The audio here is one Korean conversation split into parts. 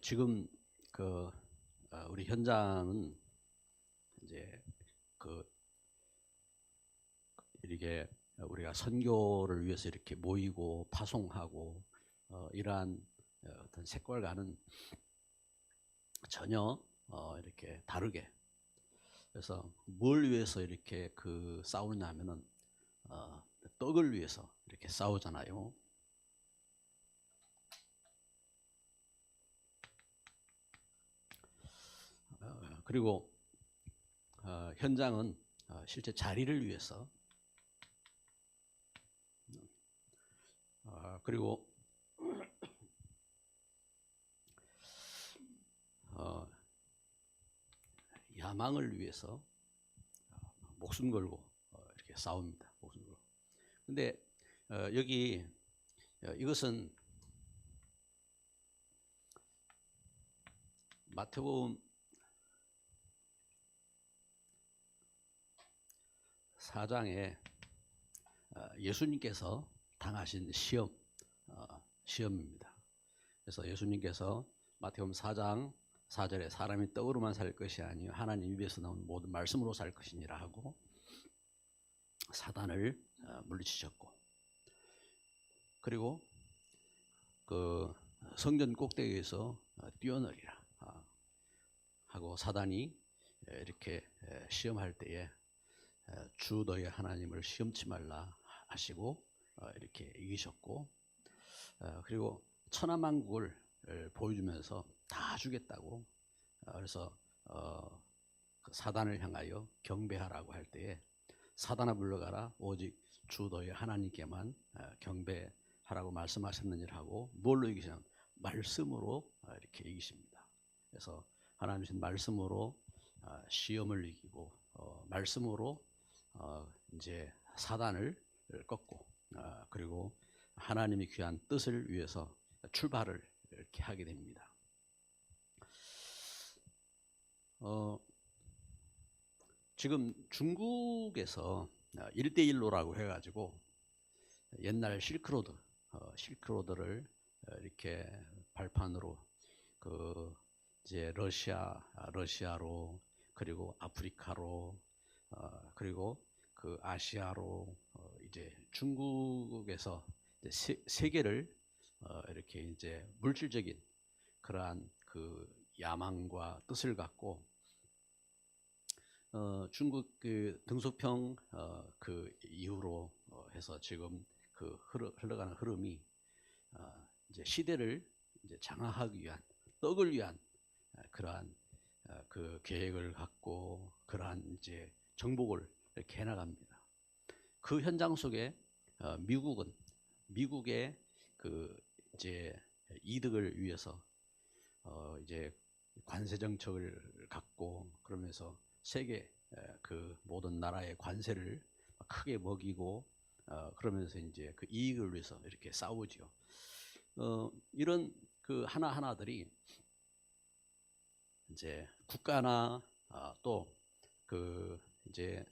지금 그 우리 현장은 이제 그 이렇게 우리가 선교를 위해서 이렇게 모이고 파송하고 이러한 어떤 색깔과는 전혀 이렇게 다르게, 그래서 뭘 위해서 이렇게 싸우냐면은 떡을 위해서 이렇게 싸우잖아요. 그리고 현장은 실제 자리를 위해서, 그리고 야망을 위해서 목숨 걸고 이렇게 싸웁니다. 목숨 걸고. 근데 여기 이것은 마태복음 4장에 예수님께서 당하신 시험입니다. 그래서 예수님께서 마태복음 4장 4절에 사람이 떡으로만 살 것이 아니요 하나님 입에서 나온 모든 말씀으로 살 것이니라 하고 사단을 물리치셨고, 그리고 그 성전 꼭대기에서 뛰어내리라 하고 사단이 이렇게 시험할 때에 주 너희 하나님을 시험치 말라 하시고 이렇게 이기셨고, 그리고 천하만국을 보여주면서 다 주겠다고, 그래서 그 사단을 향하여 경배하라고 할 때에 사단아 물러가라 오직 주 너희 하나님께만 경배하라고 말씀하셨느니라 하고, 뭘로 이기시냐면 말씀으로 이렇게 이기십니다. 그래서 하나님 주신 말씀으로 시험을 이기고 말씀으로 이제 사단을 꺾고, 그리고 하나님이 귀한 뜻을 위해서 출발을 이렇게 하게 됩니다. 지금 중국에서 1대1로라고 해가지고 옛날 실크로드를 이렇게 발판으로 이제 러시아로, 그리고 아프리카로, 그리고 아시아로, 이제 중국에서 이제 세계를 이렇게 이제 물질적인 그러한 야망과 뜻을 갖고 중국 등소평 이후로 해서 지금 흘러가는 흐름이 이제 시대를 이제 장악하기 위한, 떡을 위한 그러한 계획을 갖고 그러한 이제 정복을 이렇게 해나갑니다. 그 현장 속에 미국의 이제 이득을 위해서 이제 관세 정책을 갖고, 그러면서 세계 모든 나라의 관세를 크게 먹이고 그러면서 이제 그 이익을 위해서 이렇게 싸우죠. 이런 하나하나들이 이제 국가나 또 이제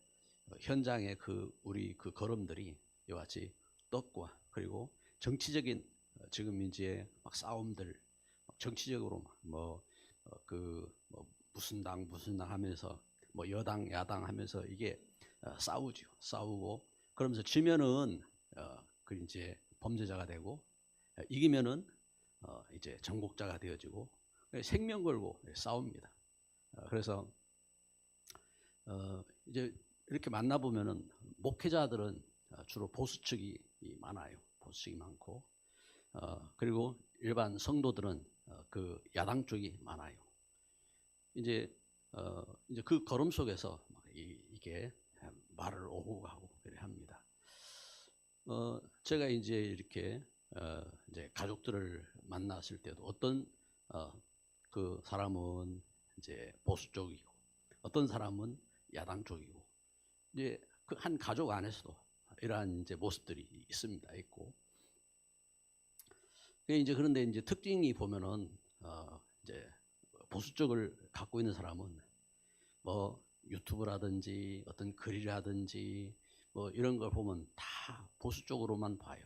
현장의 우리 걸음들이 이와 같이 떡과, 그리고 정치적인 지금 이제 막 싸움들, 정치적으로 무슨 당 하면서 여당 야당 하면서 이게 싸우고, 그러면서 지면은 이제 범죄자가 되고, 이기면은 이제 정복자가 되어지고, 생명 걸고 싸웁니다. 그래서 이제 이렇게 만나 보면은 목회자들은 주로 보수 측이 많아요. 보수 측이 많고, 그리고 일반 성도들은 야당 쪽이 많아요. 이제 그 걸음 속에서 이게 말을 오고 가고 그래 합니다. 제가 이제 이렇게 이제 가족들을 만났을 때도 어떤 그 사람은 이제 보수 쪽이고, 어떤 사람은 야당 쪽이고, 이제 한 가족 안에서도 이러한 이제 모습들이 있고, 그런데 이제 특징이 보면은 이제 보수 쪽을 갖고 있는 사람은 유튜브라든지 어떤 글이라든지 이런 걸 보면 다 보수 쪽으로만 봐요.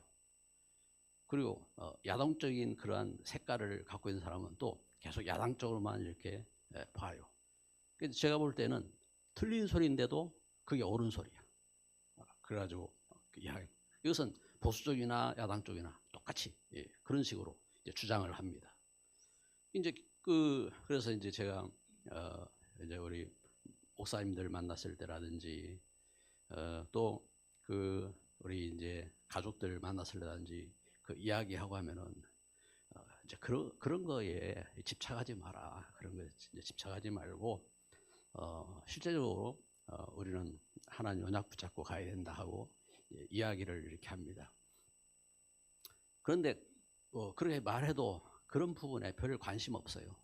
그리고 야동적인 그러한 색깔을 갖고 있는 사람은 또 계속 야당적으로만 이렇게 봐요. 그래서 제가 볼 때는 틀린 소리인데도 그게 옳은 소리야. 그래가지고 이것은 보수 쪽이나 야당 쪽이나 똑같이 그런 식으로 이제 주장을 합니다. 이제 그래서 이제 제가 이제 우리 목사님들 만났을 때라든지 또 우리 이제 가족들 만났을 때라든지 그 이야기하고 하면은 이제 그런 거에 집착하지 마라. 그런 거에 집착하지 말고 실제적으로 우리는 하나님 언약 붙잡고 가야 된다 하고 이야기를 이렇게 합니다. 그런데 그렇게 말해도 그런 부분에 별 관심 없어요.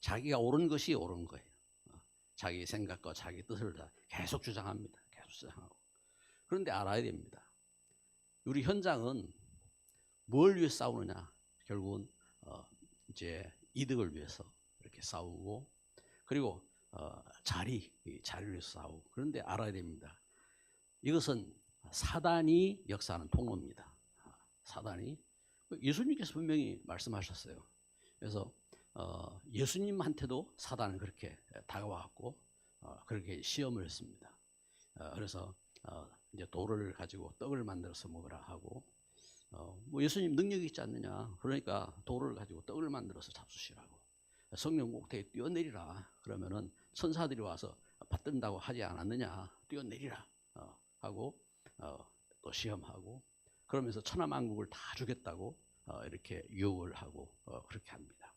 자기가 옳은 것이 옳은 거예요. 자기 생각과 자기 뜻을 다 계속 주장합니다. 계속 주장하고. 그런데 알아야 됩니다. 우리 현장은 뭘 위해 싸우느냐? 결국은 이제 이득을 위해서 이렇게 싸우고, 그리고 자리를 위해서 싸우고. 그런데 알아야 됩니다. 이것은 사단이 역사하는 통로입니다. 사단이 예수님께서 분명히 말씀하셨어요. 그래서 예수님한테도 사단은 그렇게 다가와갖고 그렇게 시험을 했습니다. 그래서 이제 돌을 가지고 떡을 만들어서 먹으라 하고, 뭐 예수님 능력이 있지 않느냐? 그러니까 돌을 가지고 떡을 만들어서 잡수시라고. 성령 꼭대기에 뛰어내리라. 그러면은 천사들이 와서 받든다고 하지 않았느냐? 뛰어내리라 하고 또 시험하고, 그러면서 천하만국을 다 주겠다고 이렇게 유혹을 하고 그렇게 합니다.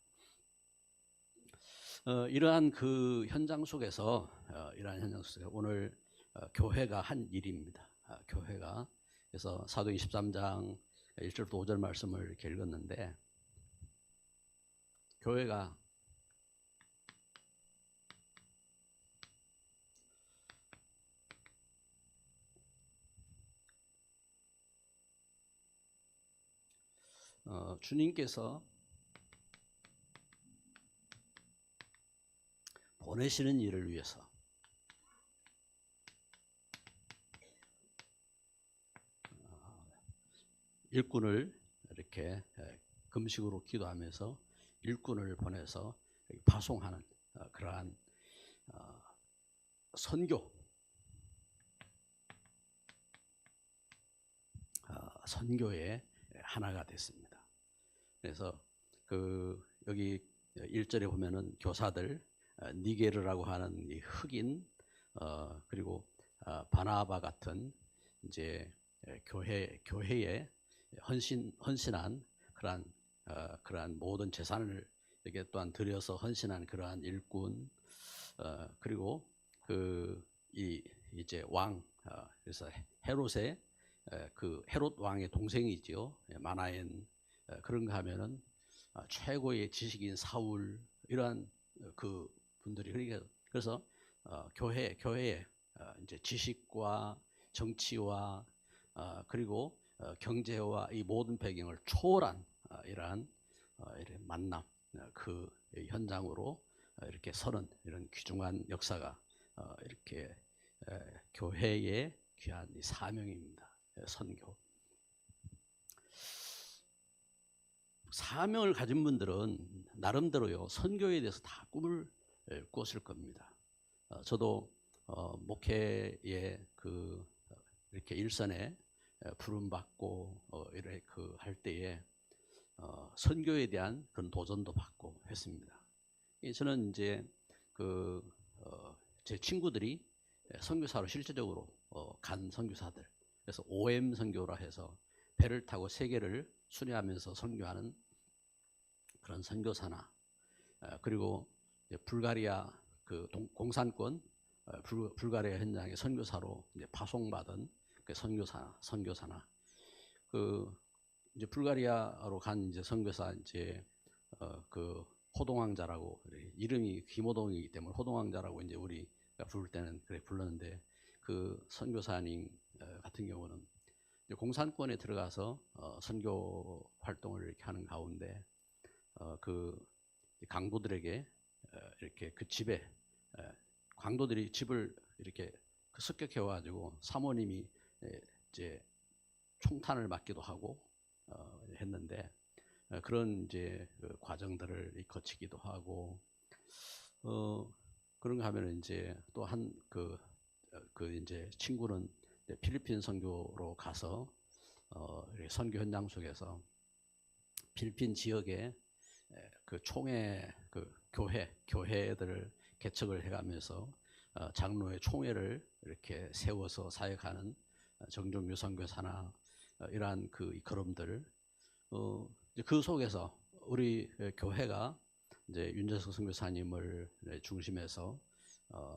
이러한 그 현장 속에서 오늘 교회가 한 일입니다. 교회가 그래서 사도행 13장 1절부터 5절 말씀을 이렇게 읽었는데, 교회가 주님께서 보내시는 일을 위해서 일꾼을 이렇게 금식으로 기도하면서 일꾼을 보내서 파송하는 그러한 선교의 하나가 됐습니다. 그래서 여기 1절에 보면은 교사들 니게르라고 하는 이 흑인 그리고 바나바 같은 이제 교회에 헌신한 그러한 모든 재산을 이렇게 또한 들여서 헌신한 그러한 일꾼, 그리고 이제 왕, 그래서 헤롯의 헤롯 왕의 동생이지요. 마나엔. 그런가 하면은 최고의 지식인 사울, 이러한 그 분들이, 그래서 교회에 이제 지식과 정치와 그리고 경제와 이 모든 배경을 초월한 이러한 만남, 그 현장으로 이렇게 서는 이런 귀중한 역사가 이렇게 교회의 귀한 사명입니다. 선교. 사명을 가진 분들은 나름대로요 선교에 대해서 다 꿈을 꾸었을 겁니다. 저도 목회에 이렇게 일선에 부름 받고 이렇게 할 때에 선교에 대한 그런 도전도 받고 했습니다. 저는 이제 제 친구들이 선교사로 실제적으로 간 선교사들, 그래서 OM 선교라 해서 배를 타고 세계를 순회하면서 선교하는 그런 선교사나, 그리고 불가리아 공산권 불가리아 현장의 선교사로 이제 파송받은 그 선교사나, 이제 불가리아로 간 이제 선교사, 이제 호동왕자라고, 이름이 김호동이기 때문에 호동왕자라고 이제 우리가 부를 때는 그래 불렀는데, 그 선교사님 같은 경우는 이제 공산권에 들어가서 선교 활동을 이렇게 하는 가운데 강도들에게 이렇게 그 집에 강도들이 집을 이렇게 습격해 가지고 사모님이 이제 총탄을 맞기도 하고 했는데 그런 이제 그 과정들을 거치기도 하고 그런가 하면 이제 또 한 그 이제 친구는 이제 필리핀 선교로 가서 선교 현장 속에서 필리핀 지역에 그 총회 그 교회들을 개척을 해가면서 장로의 총회를 이렇게 세워서 사역하는 정종유 선교사나 이러한 그 걸음들 그 속에서 우리 교회가 이제 윤재석 선교사님을 중심해서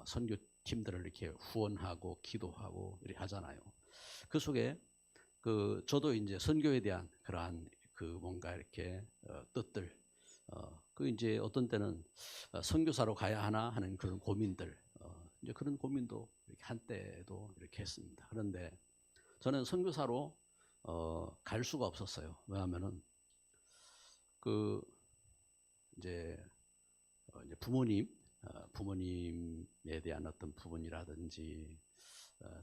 선교팀들을 이렇게 후원하고 기도하고 이렇게 하잖아요. 그 속에 그 저도 이제 선교에 대한 그러한 그 뭔가 이렇게 뜻들 그 이제 어떤 때는 선교사로 가야 하나 하는 그런 고민들 이제 그런 고민도 이렇게 한때도 이렇게 했습니다. 그런데 저는 선교사로 갈 수가 없었어요. 왜냐하면은 그 이제 부모님에 대한 어떤 부분이라든지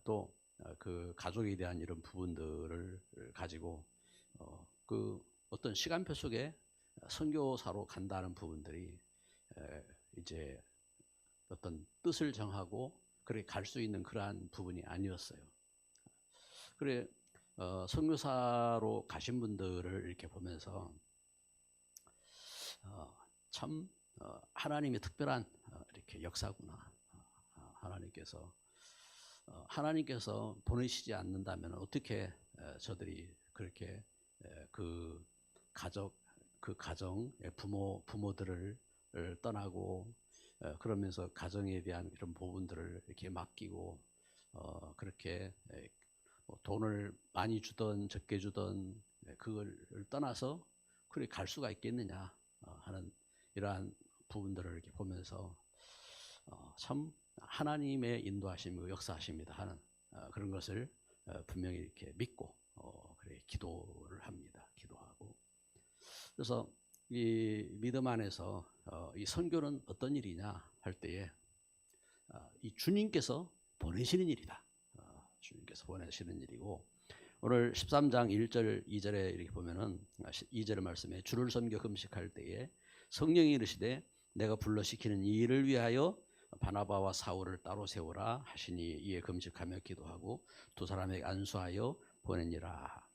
또 그 가족에 대한 이런 부분들을 가지고 그 어떤 시간표 속에 선교사로 간다는 부분들이 이제 어떤 뜻을 정하고 그렇게 갈 수 있는 그러한 부분이 아니었어요. 그래 선교사로 가신 분들을 이렇게 보면서 참 하나님의 특별한 이렇게 역사구나. 하나님께서 보내시지 않는다면 어떻게 저들이 그렇게 그 가정 부모들을 떠나고 그러면서 가정에 대한 이런 부분들을 이렇게 맡기고 그렇게 돈을 많이 주던 적게 주던 그걸 떠나서 그렇게 갈 수가 있겠느냐 하는 이러한 부분들을 이렇게 보면서 참 하나님의 인도하심이고 역사하십니다 하는 그런 것을 분명히 이렇게 믿고 그래 기도를 합니다. 기도하고 그래서 이 믿음 안에서 이 선교는 어떤 일이냐 할 때에 이 주님께서 보내시는 일이다. 주님께서 보내시는 일이고 오늘 13장 1절 2절에 이렇게 보면은 2절 말씀에 주를 섬겨 금식할 때에 성령이 이르시되 내가 불러 시키는 이 일을 위하여 바나바와 사울을 따로 세우라 하시니 이에 금식하며 기도하고 두 사람에게 안수하여 보내니라.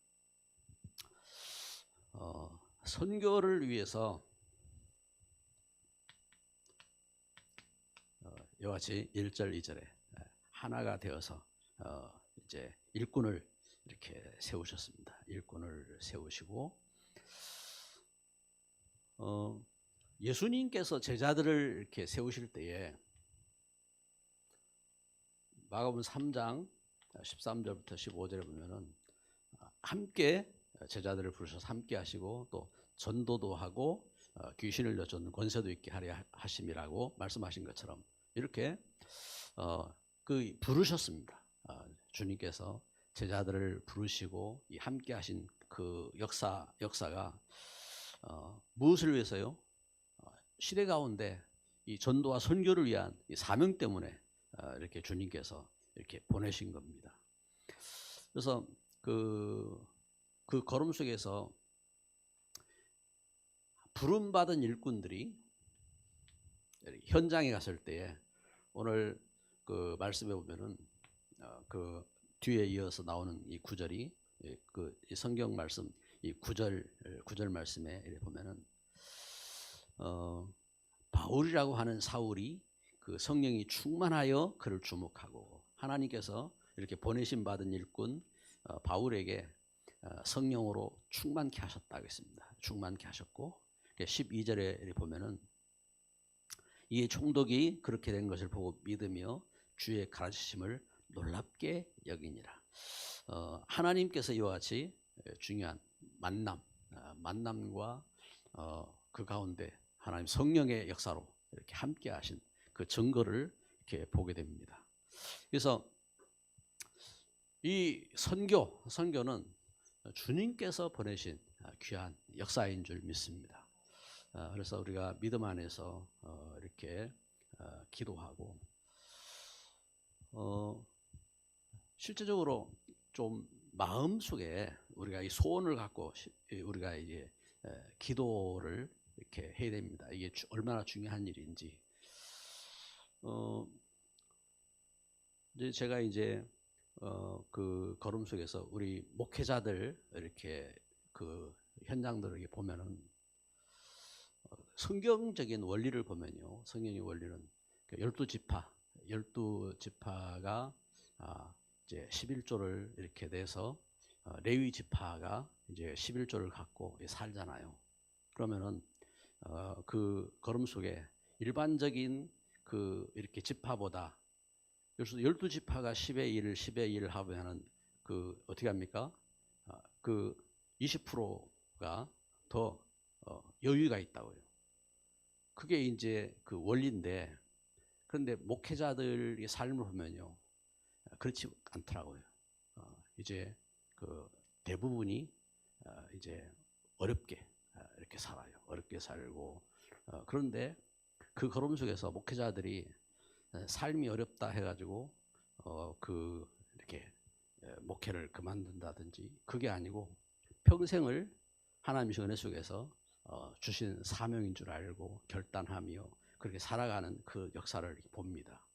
선교를 위해서 이와 같이 1절 2절에 하나가 되어서 이제 일꾼을 이렇게 세우셨습니다. 일꾼을 세우시고 예수님께서 제자들을 이렇게 세우실 때에 마가복음 3장 13절부터 15절에 보면은 함께 제자들을 부르셔서 함께 하시고 또 전도도 하고 귀신을 여쫓는 권세도 있게 하려 하심이라고 말씀하신 것처럼 이렇게 그 부르셨습니다. 주님께서 제자들을 부르시고 이 함께 하신 그 역사가 무엇을 위해서요? 시대 가운데 이 전도와 선교를 위한 이 사명 때문에 이렇게 주님께서 이렇게 보내신 겁니다. 그래서 그 걸음 속에서 부름받은 일꾼들이 현장에 갔을 때에 오늘 그 말씀에 보면은 그 뒤에 이어서 나오는 이 구절이 그 성경 말씀 이 구절 말씀에 이렇게 보면은 바울이라고 하는 사울이 그 성령이 충만하여 그를 주목하고 하나님께서 이렇게 보내심 받은 일꾼 바울에게 성령으로 충만케 하셨다고 했습니다. 충만케 하셨고 12절에 보면은 이에 총독이 그렇게 된 것을 보고 믿으며 주의 가르치심을 놀랍게 여기니라. 하나님께서 이와 같이 중요한 만남과 그 가운데 하나님 성령의 역사로 이렇게 함께 하신 그 증거를 이렇게 보게 됩니다. 그래서 이 선교는 주님께서 보내신 귀한 역사인 줄 믿습니다. 그래서 우리가 믿음 안에서 이렇게 기도하고 실제적으로 좀 마음 속에 우리가 이 소원을 갖고 우리가 이제 기도를 이렇게 해야 됩니다. 이게 얼마나 중요한 일인지. 이제 제가 이제 그 걸음 속에서 우리 목회자들 이렇게 그 현장들을 이렇게 보면은 성경적인 원리를 보면요, 성경의 원리는 12지파가 이제 11조를 이렇게 내서 레위 지파가 이제 11조를 갖고 살잖아요. 그러면은 그 걸음 속에 일반적인 그 이렇게 지파보다 12지파가 10의 1, 10의 1 하면은 그 어떻게 합니까? 그 20%가 더 여유가 있다고요. 그게 이제 그 원리인데, 그런데 목회자들의 삶을 보면요, 그렇지 않더라고요. 이제 그 대부분이 이제 어렵게 이렇게 살아요. 어렵게 살고, 그런데 그 걸음 속에서 목회자들이 삶이 어렵다 해가지고 그 이렇게 목회를 그만둔다든지 그게 아니고 평생을 하나님의 은혜 속에서 주신 사명인 줄 알고 결단하며 그렇게 살아가는 그 역사를 봅니다.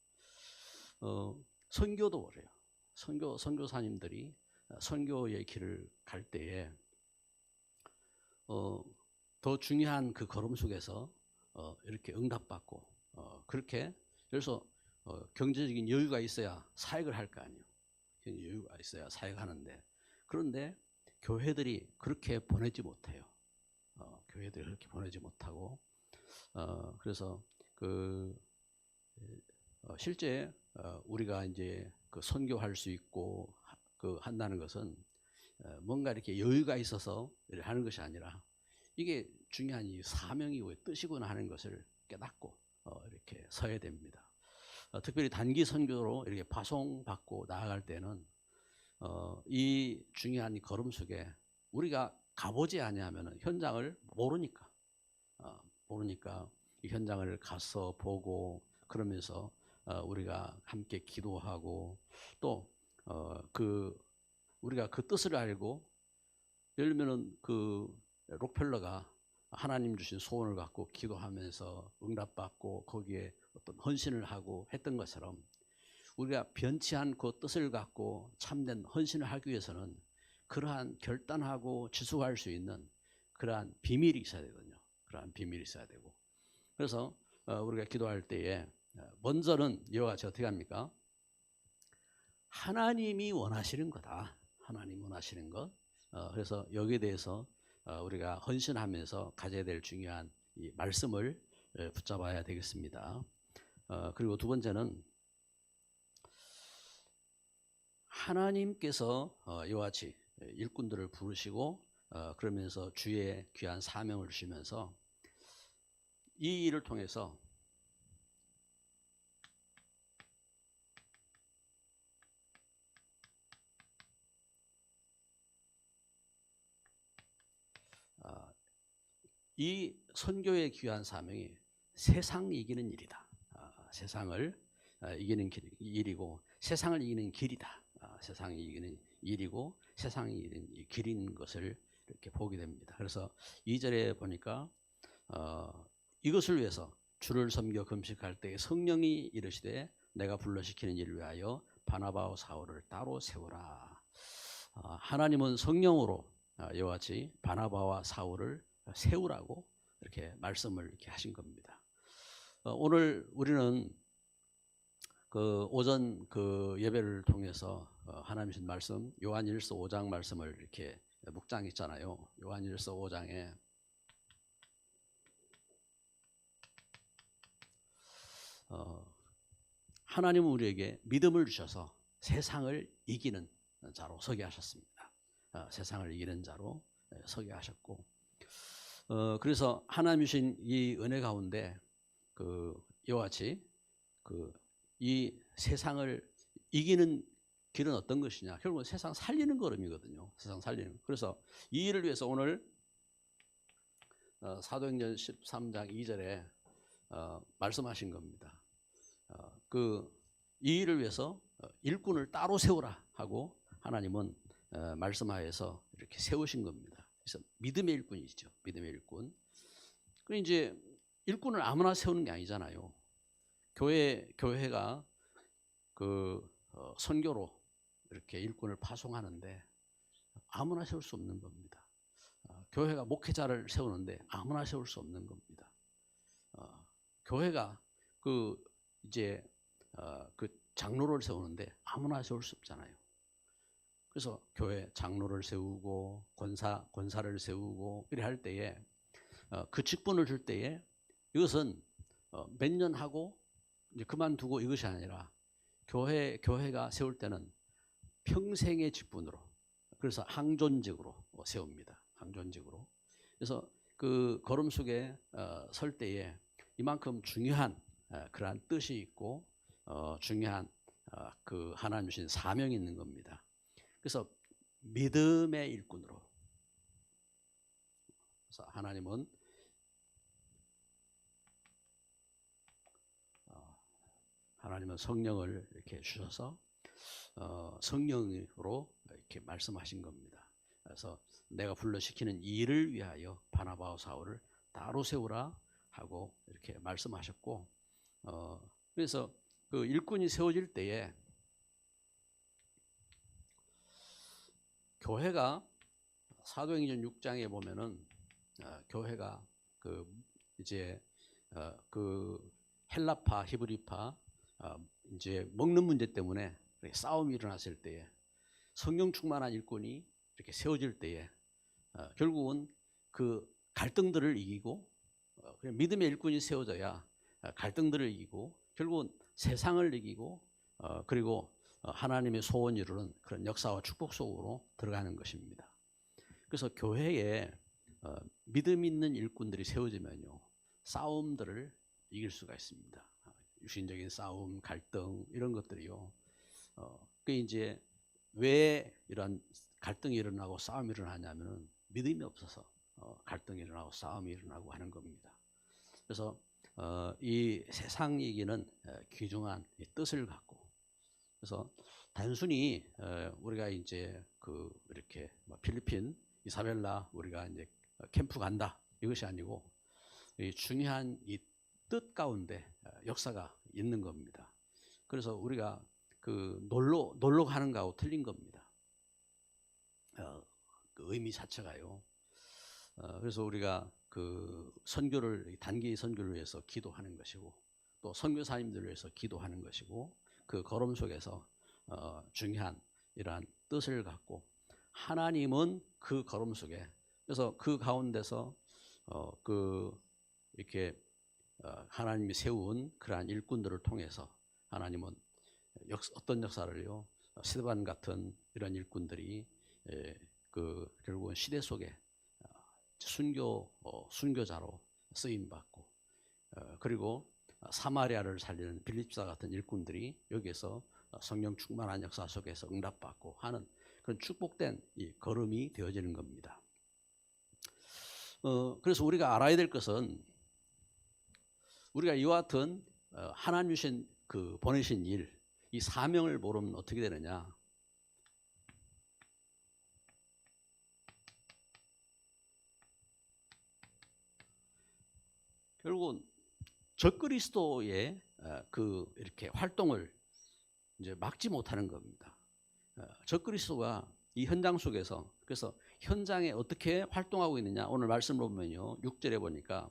선교도 그래요. 선교사님들이 선교의 길을 갈 때에 더 중요한 그 걸음 속에서 이렇게 응답받고 그렇게, 그래서 경제적인 여유가 있어야 사역을 할 거 아니에요. 여유가 있어야 사역하는데, 그런데 교회들이 그렇게 보내지 못해요. 교회들이 그렇게 보내지 못하고, 그래서 그 실제 우리가 이제 그 선교할 수 있고 그 한다는 것은 뭔가 이렇게 여유가 있어서 하는 것이 아니라 이게 중요한 이 사명이고 뜻이구나 하는 것을 깨닫고 이렇게 서야 됩니다. 특별히 단기 선교로 이렇게 파송받고 나아갈 때는 이 중요한 이 걸음 속에 우리가 가보지 아니하면 현장을 모르니까 이 현장을 가서 보고, 그러면서 우리가 함께 기도하고 또 그 우리가 그 뜻을 알고, 예를 들면은 그 록펠러가 하나님 주신 소원을 갖고 기도하면서 응답받고 거기에 어떤 헌신을 하고 했던 것처럼 우리가 변치 않고 뜻을 갖고 참된 헌신을 하기 위해서는 그러한 결단하고 지속할 수 있는 그러한 비밀이 있어야 되거든요. 그러한 비밀이 있어야 되고, 그래서 우리가 기도할 때에 먼저는 이와 같이 어떻게 합니까? 하나님이 원하시는 거다. 하나님 원하시는 것. 그래서 여기에 대해서 우리가 헌신하면서 가져야 될 중요한 이 말씀을 붙잡아야 되겠습니다. 그리고 두 번째는 하나님께서 이와 같이 일꾼들을 부르시고 그러면서 주의 귀한 사명을 주시면서 이 일을 통해서 이 선교의 귀한 사명이 세상 이기는 일이다. 세상을 이기는 일이고 세상을 이기는 길이다. 세상이 이기는 일이고 세상이 이기는 길인 것을 이렇게 보게 됩니다. 그래서 2절에 보니까 이것을 위해서 주를 섬겨 금식할 때 성령이 이르시되 내가 불러시키는 일을 위하여 바나바와 사울을 따로 세우라. 하나님은 성령으로 이와 같이 바나바와 사울을 세우라고 이렇게 말씀을 이렇게 하신 겁니다. 오늘 우리는 그 오전 그 예배를 통해서 하나님 주신 말씀 요한일서 5장 말씀을 이렇게 묵상했잖아요. 요한일서 5장에 하나님은 우리에게 믿음을 주셔서 세상을 이기는 자로 서게 하셨습니다. 세상을 이기는 자로 서게 하셨고, 그래서 하나님 주신 이 은혜 가운데 그 이와 같이 그 이 세상을 이기는 길은 어떤 것이냐? 결국은 세상 살리는 걸음이거든요. 세상 살리는. 그래서 이 일을 위해서 오늘 사도행전 13장 2절에 말씀하신 겁니다. 그 이 일을 위해서 일꾼을 따로 세우라 하고 하나님은 말씀하여서 이렇게 세우신 겁니다. 그래서 믿음의 일꾼이죠. 믿음의 일꾼. 그 이제 일꾼을 아무나 세우는 게 아니잖아요. 교회가 선교로 이렇게 일꾼을 파송하는데 아무나 세울 수 없는 겁니다. 교회가 목회자를 세우는데 아무나 세울 수 없는 겁니다. 교회가 그 장로를 세우는데 아무나 세울 수 없잖아요. 그래서 교회 장로를 세우고 권사를 세우고 이래 할 때에 그 직분을 줄 때에 이것은 몇 년 하고 이제 그만두고 이것이 아니라 교회가 세울 때는 평생의 직분으로, 그래서 항존직으로 세웁니다. 항존직으로. 그래서 그 걸음 속에 설 때에 이만큼 중요한 그러한 뜻이 있고 중요한 그 하나님 주신 사명이 있는 겁니다. 그래서 믿음의 일꾼으로. 그래서 하나님은 성령을 이렇게 주셔서 성령으로 이렇게 말씀하신 겁니다. 그래서 내가 불러시키는 일을 위하여 바나바와 사울을 따로 세우라 하고 이렇게 말씀하셨고, 그래서 그 일꾼이 세워질 때에 교회가 사도행전 6장에 보면은 교회가 그 헬라파, 히브리파 이제 먹는 문제 때문에 싸움이 일어났을 때에 성령 충만한 일꾼이 이렇게 세워질 때에 결국은 그 갈등들을 이기고 믿음의 일꾼이 세워져야 갈등들을 이기고 결국은 세상을 이기고 그리고 하나님의 소원 이루는 그런 역사와 축복 속으로 들어가는 것입니다. 그래서 교회에 믿음 있는 일꾼들이 세워지면요, 싸움들을 이길 수가 있습니다. 육신적인 싸움, 갈등 이런 것들이요. 그 이제 왜 이런 갈등이 일어나고 싸움이 일어나냐면은 믿음이 없어서 갈등이 일어나고 싸움이 일어나고 하는 겁니다. 그래서 이 세상 얘기는 귀중한 뜻을 갖고, 그래서 단순히 우리가 이제 이렇게 필리핀 이사벨라 우리가 이제 캠프 간다 이것이 아니고 이 중요한 이 뜻 가운데 역사가 있는 겁니다. 그래서 우리가 놀러 가는 거하고 틀린 겁니다. 그 의미 자체가요. 그래서 우리가 단기 선교를 위해서 기도하는 것이고 또 선교사님들을 위해서 기도하는 것이고 그 걸음 속에서 중요한 이러한 뜻을 갖고 하나님은 그 걸음 속에, 그래서 그 가운데서 이렇게 하나님이 세운 그러한 일꾼들을 통해서 하나님은 어떤 역사를요, 스데반 같은 이런 일꾼들이 결국은 시대 속에 순교자로 쓰임 받고 그리고 사마리아를 살리는 빌립사 같은 일꾼들이 여기에서 성령 충만한 역사 속에서 응답받고 하는 그런 축복된 이 걸음이 되어지는 겁니다. 그래서 우리가 알아야 될 것은 우리가 이와 같은 하나님 주신 보내신 일, 이 사명을 모르면 어떻게 되느냐? 결국은 적그리스도의 이렇게 활동을 이제 막지 못하는 겁니다. 적그리스도가 이 현장 속에서, 그래서 현장에 어떻게 활동하고 있느냐? 오늘 말씀을 보면요, 6절에 보니까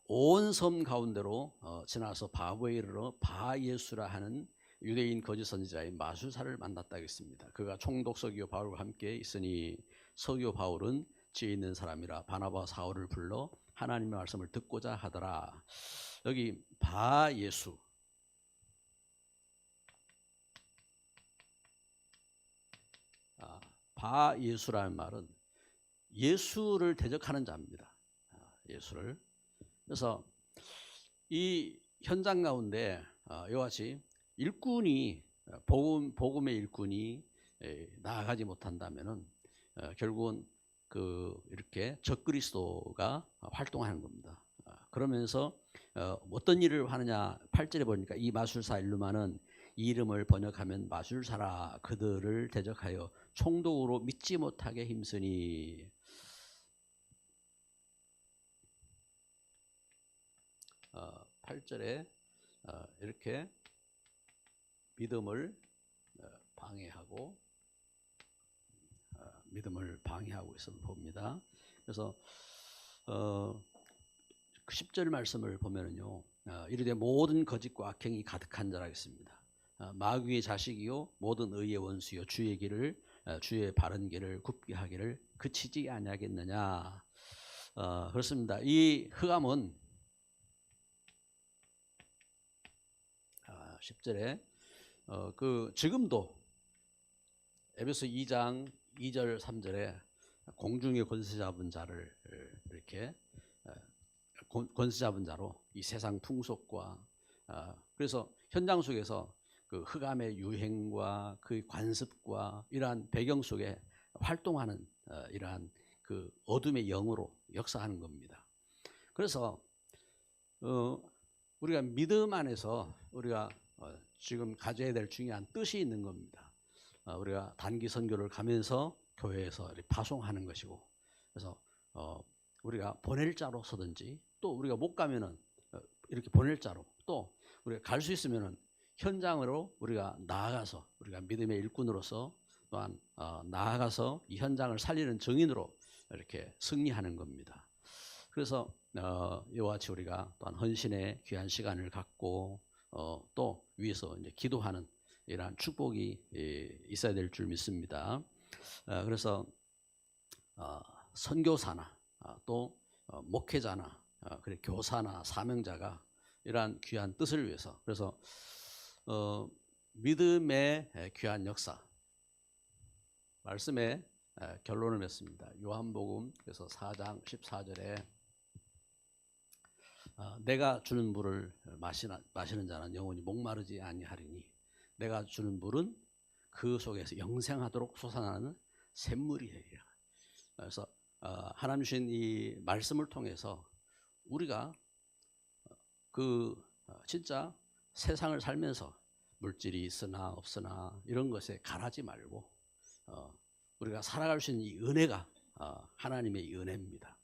온 섬 가운데로 지나서 바보에 이르러 바예수라 하는 유대인 거짓 선지자의 마술사를 만났다 했습니다. 그가 총독 서기오 바울과 함께 있으니 서기오 바울은 지혜 있는 사람이라 바나바와 사울을 불러 하나님의 말씀을 듣고자 하더라. 여기 바예수, 바예수라는 말은 예수를 대적하는 자입니다. 예수를. 그래서 이 현장 가운데 이와 같이 일꾼이 복음의 일꾼이 나아가지 못한다면은 결국은 이렇게 적그리스도가 활동하는 겁니다. 그러면서 어떤 일을 하느냐, 8절에 보니까 이 마술사 일루마는 이 이름을 번역하면 마술사라. 그들을 대적하여 총독으로 믿지 못하게 힘쓰니. 8절에 이렇게 믿음을 방해하고 있음을 봅니다. 그래서 10절 말씀을 보면은요, 이르되 모든 거짓과 악행이 가득한 자라 했습니다. 마귀의 자식이요 모든 의의 원수요 주의 길을 주의 바른 길을 굽게 하기를 그치지 아니하겠느냐. 그렇습니다. 이 흑암은 10절에 지금도 에베소 2장 2절 3절에 공중의 권세 잡은 자를 이렇게 권세 잡은 자로 이 세상 풍속과 그래서 현장 속에서 그 흑암의 유행과 그 관습과 이러한 배경 속에 활동하는 이러한 그 어둠의 영으로 역사하는 겁니다. 그래서 우리가 믿음 안에서 우리가 지금 가져야 될 중요한 뜻이 있는 겁니다. 우리가 단기 선교를 가면서 교회에서 파송하는 것이고, 그래서 우리가 보낼 자로서든지 또 우리가 못 가면은 이렇게 보낼 자로, 또 우리가 갈 수 있으면은 현장으로 우리가 나아가서 우리가 믿음의 일꾼으로서 또한 나아가서 이 현장을 살리는 증인으로 이렇게 승리하는 겁니다. 그래서 이와 같이 우리가 또한 헌신의 귀한 시간을 갖고 또 위에서 이제 기도하는 이러한 축복이 있어야 될 줄 믿습니다. 그래서 선교사나 또 목회자나 그리고 교사나 사명자가 이러한 귀한 뜻을 위해서, 그래서 믿음의 귀한 역사 말씀에 결론을 맺습니다. 요한복음 그래서 4장 14절에 내가 주는 물을 마시는 자는 영원히 목마르지 아니하리니 내가 주는 물은 그 속에서 영생하도록 솟아나는 샘물이 되리라. 그래서 하나님 주신 이 말씀을 통해서 우리가 진짜 세상을 살면서 물질이 있으나 없으나 이런 것에 갈하지 말고 우리가 살아갈 수 있는 이 은혜가 하나님의 은혜입니다.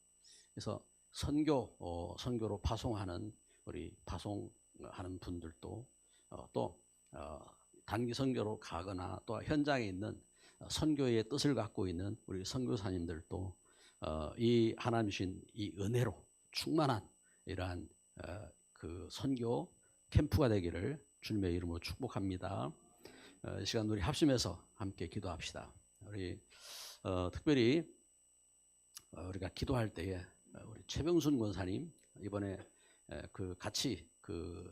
그래서 선교로 파송하는 우리 파송하는 분들도 또 단기 선교로 가거나 또 현장에 있는 선교의 뜻을 갖고 있는 우리 선교사님들도 이 하나님 주신 이 은혜로 충만한 이러한 그 선교 캠프가 되기를 주님의 이름으로 축복합니다. 이 시간 우리 합심해서 함께 기도합시다. 우리 특별히 우리가 기도할 때에 우리 최병순 권사님 이번에 같이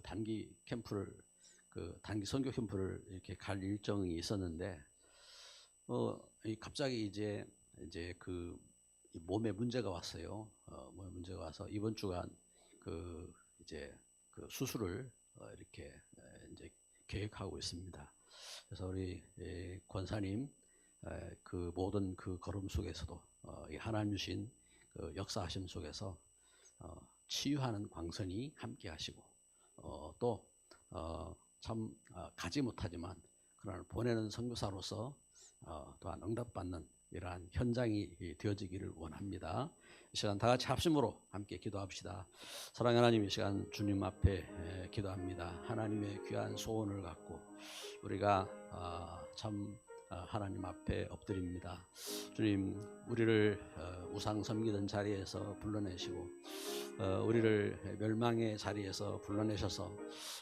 단기 캠프를 단기 선교 캠프를 이렇게 갈 일정이 있었는데 갑자기 이제 몸에 문제가 왔어요. 몸에 문제가 와서 이번 주간 이제 수술을 이렇게 이제 계획하고 있습니다. 그래서 우리 권사님 모든 걸음 속에서도 하나님 주신 역사하심 속에서 치유하는 광선이 함께하시고 또 참 가지 못하지만 그러나 보내는 선교사로서 또한 응답받는 이러한 현장이 되어지기를 원합니다. 이 시간 다 같이 합심으로 함께 기도합시다. 사랑하는 하나님, 이 시간 주님 앞에 기도합니다. 하나님의 귀한 소원을 갖고 우리가 참 하나님 앞에 엎드립니다. 주님, 우리를 우상 섬기던 자리에서 불러내시고 우리를 멸망의 자리에서 불러내셔서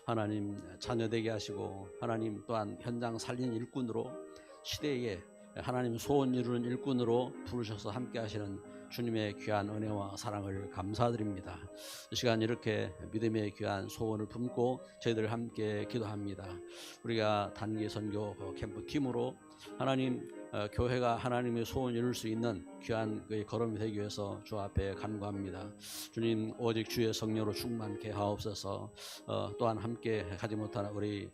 하나님 자녀되게 하시고 하나님 또한 현장 살린 일꾼으로 시대에 하나님 소원 이루는 일꾼으로 부르셔서 함께 하시는 주님의 귀한 은혜와 사랑을 감사드립니다. 이 시간 이렇게 믿음의 귀한 소원을 품고 저희들 함께 기도합니다. 우리가 단기 선교 캠프 팀으로 하나님 교회가 하나님의 소원을 이룰 수 있는 귀한 그 걸음이 되기 위해서 주 앞에 간구합니다. 주님, 오직 주의 성령으로 충만케 하옵소서. 또한 함께 가지 못하는 우리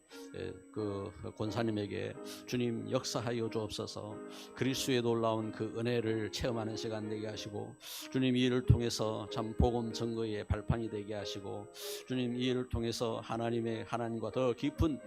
그 권사님에게 주님 역사하여 주옵소서. 그리스도의 놀라운 그 은혜를 체험하는 시간 되게 하시고, 주님 이 일을 통해서 참 복음 증거의 발판이 되게 하시고, 주님 이 일을 통해서 하나님과 더 깊은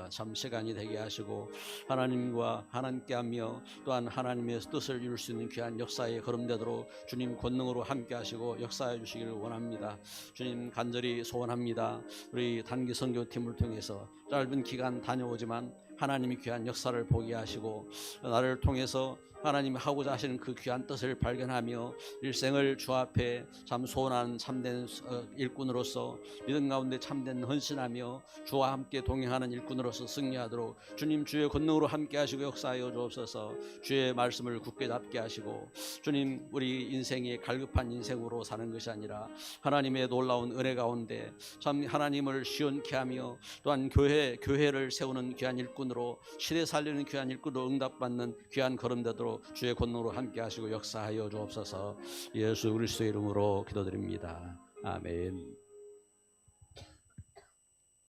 참 시간이 되게 하시고, 하나님과 하나님께하며 또한 하나님의 뜻을 이룰 수 있는 귀한 역사의 걸음되도록 주님 권능으로 함께 하시고 역사해 주시기를 원합니다. 주님 간절히 소원합니다. 우리 단기 선교팀을 통해서 짧은 기간 다녀오지만 하나님이 귀한 역사를 보게 하시고, 나를 통해서 하나님이 하고자 하시는 그 귀한 뜻을 발견하며 일생을 주 앞에 참 소원한 참된 일꾼으로서 믿음 가운데 참된 헌신하며 주와 함께 동행하는 일꾼으로서 승리하도록 주님 주의 권능으로 함께 하시고 역사하여 주옵소서. 주의 말씀을 굳게 잡게 하시고, 주님 우리 인생이 갈급한 인생으로 사는 것이 아니라 하나님의 놀라운 은혜 가운데 참 하나님을 시원케 하며 또한 교회를 세우는 귀한 일꾼으로, 시대 살리는 귀한 일꾼으로 응답받는 귀한 걸음 되도록 주의 권능으로 함께 하시고 역사하여 주옵소서. 예수 그리스도의 이름으로 기도드립니다. 아멘.